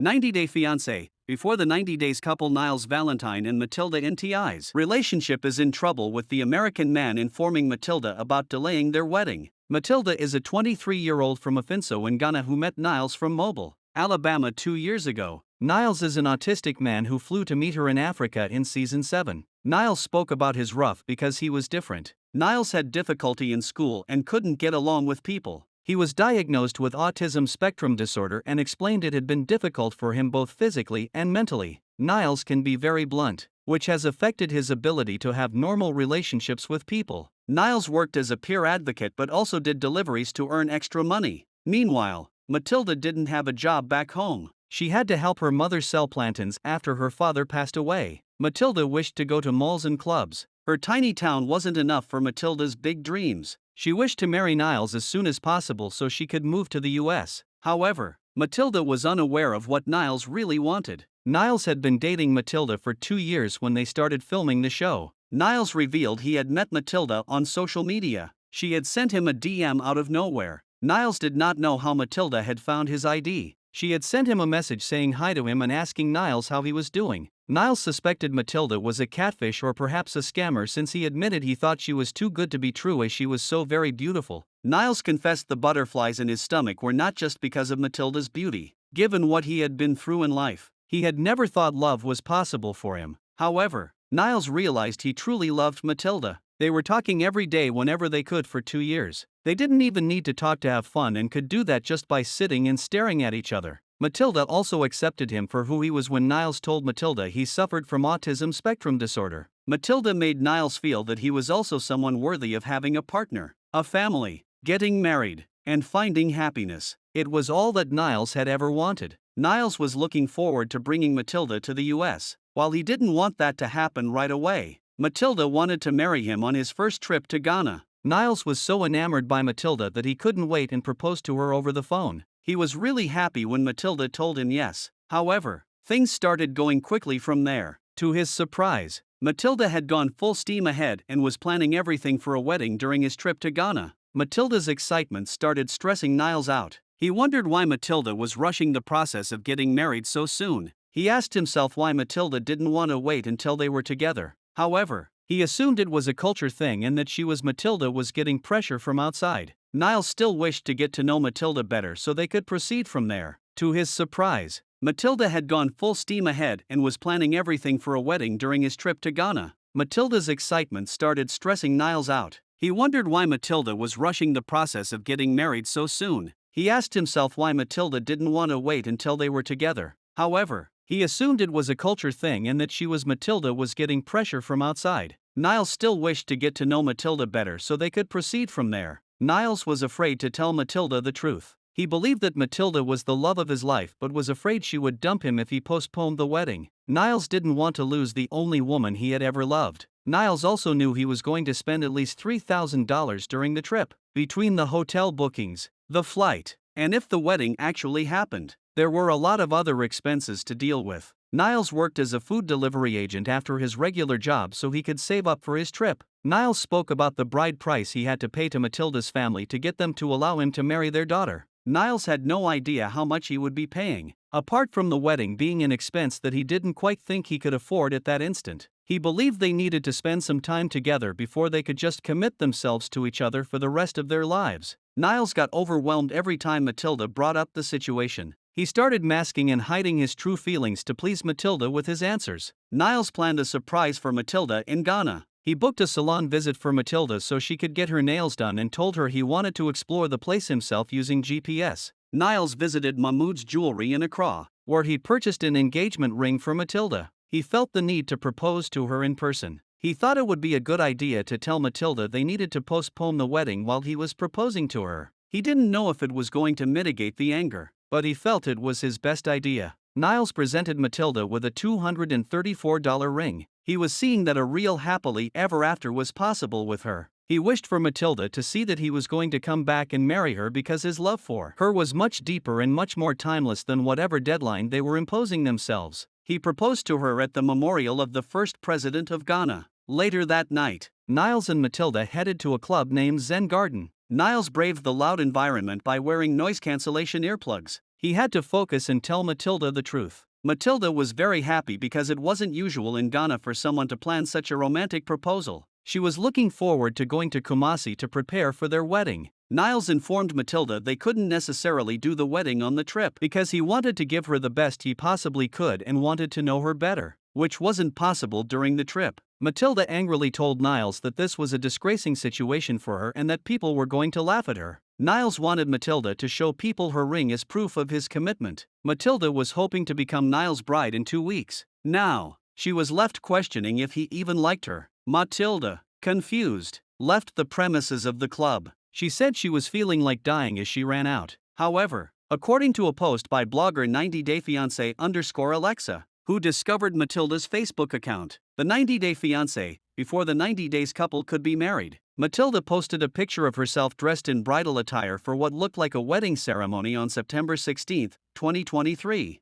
90-Day Fiancé. Before the 90 days, couple Niles Valentine and Matilda Nti's relationship is in trouble, with the American man informing Matilda about delaying their wedding. Matilda is a 23-year-old from Fiancé in Ghana who met Niles from Mobile, Alabama 2 years ago. Niles is an autistic man who flew to meet her in Africa in season 7. Niles spoke about his rough because he was different. Niles had difficulty in school and couldn't get along with people. He was diagnosed with autism spectrum disorder and explained it had been difficult for him both physically and mentally. Niles can be very blunt, which has affected his ability to have normal relationships with people. Niles worked as a peer advocate but also did deliveries to earn extra money. Meanwhile, Matilda didn't have a job back home. She had to help her mother sell plantains after her father passed away. Matilda wished to go to malls and clubs. Her tiny town wasn't enough for Matilda's big dreams. She wished to marry Niles as soon as possible so she could move to the US. However, Matilda was unaware of what Niles really wanted. Niles had been dating Matilda for 2 years when they started filming the show. Niles revealed he had met Matilda on social media. She had sent him a DM out of nowhere. Niles did not know how Matilda had found his ID. She had sent him a message saying hi to him and asking Niles how he was doing. Niles suspected Matilda was a catfish or perhaps a scammer, since he admitted he thought she was too good to be true as she was so very beautiful. Niles confessed the butterflies in his stomach were not just because of Matilda's beauty. Given what he had been through in life, he had never thought love was possible for him. However, Niles realized he truly loved Matilda. They were talking every day whenever they could for 2 years. They didn't even need to talk to have fun and could do that just by sitting and staring at each other. Matilda also accepted him for who he was when Niles told Matilda he suffered from autism spectrum disorder. Matilda made Niles feel that he was also someone worthy of having a partner, a family, getting married, and finding happiness. It was all that Niles had ever wanted. Niles was looking forward to bringing Matilda to the US. While he didn't want that to happen right away, Matilda wanted to marry him on his first trip to Ghana. Niles was so enamored by Matilda that he couldn't wait and proposed to her over the phone. He was really happy when Matilda told him yes. However, things started going quickly from there. To his surprise, Matilda had gone full steam ahead and was planning everything for a wedding during his trip to Ghana. Matilda's excitement started stressing Niles out. He wondered why Matilda was rushing the process of getting married so soon. He asked himself why Matilda didn't want to wait until they were together. However, he assumed it was a culture thing and that Matilda was getting pressure from outside. Niles still wished to get to know Matilda better so they could proceed from there. To his surprise, Matilda had gone full steam ahead and was planning everything for a wedding during his trip to Ghana. Matilda's excitement started stressing Niles out. He wondered why Matilda was rushing the process of getting married so soon. He asked himself why Matilda didn't want to wait until they were together. However, he assumed it was a culture thing and that Matilda was getting pressure from outside. Niles still wished to get to know Matilda better so they could proceed from there. Niles was afraid to tell Matilda the truth. He believed that Matilda was the love of his life but was afraid she would dump him if he postponed the wedding. Niles didn't want to lose the only woman he had ever loved. Niles also knew he was going to spend at least $3,000 during the trip, between the hotel bookings, the flight, and if the wedding actually happened. There were a lot of other expenses to deal with. Niles worked as a food delivery agent after his regular job so he could save up for his trip. Niles spoke about the bride price he had to pay to Matilda's family to get them to allow him to marry their daughter. Niles had no idea how much he would be paying, apart from the wedding being an expense that he didn't quite think he could afford at that instant. He believed they needed to spend some time together before they could just commit themselves to each other for the rest of their lives. Niles got overwhelmed every time Matilda brought up the situation. He started masking and hiding his true feelings to please Matilda with his answers. Niles planned a surprise for Matilda in Ghana. He booked a salon visit for Matilda so she could get her nails done and told her he wanted to explore the place himself using GPS. Niles visited Mahmoud's Jewelry in Accra, where he purchased an engagement ring for Matilda. He felt the need to propose to her in person. He thought it would be a good idea to tell Matilda they needed to postpone the wedding while he was proposing to her. He didn't know if it was going to mitigate the anger, but he felt it was his best idea. Niles presented Matilda with a $234 ring. He was seeing that a real happily ever after was possible with her. He wished for Matilda to see that he was going to come back and marry her because his love for her was much deeper and much more timeless than whatever deadline they were imposing themselves. He proposed to her at the memorial of the first president of Ghana. Later that night, Niles and Matilda headed to a club named Zen Garden. Niles braved the loud environment by wearing noise cancellation earplugs. He had to focus and tell Matilda the truth. Matilda was very happy because it wasn't usual in Ghana for someone to plan such a romantic proposal. She was looking forward to going to Kumasi to prepare for their wedding. Niles informed Matilda they couldn't necessarily do the wedding on the trip because he wanted to give her the best he possibly could and wanted to know her better, which wasn't possible during the trip. Matilda angrily told Niles that this was a disgracing situation for her and that people were going to laugh at her. Niles wanted Matilda to show people her ring as proof of his commitment. Matilda was hoping to become Niles' bride in 2 weeks. Now, she was left questioning if he even liked her. Matilda, confused, left the premises of the club. She said she was feeling like dying as she ran out. However, according to a post by blogger 90-day Fiancé _Alexa, who discovered Matilda's Facebook account, the 90-day fiancé, before the 90 days couple could be married, Matilda posted a picture of herself dressed in bridal attire for what looked like a wedding ceremony on September 16, 2023.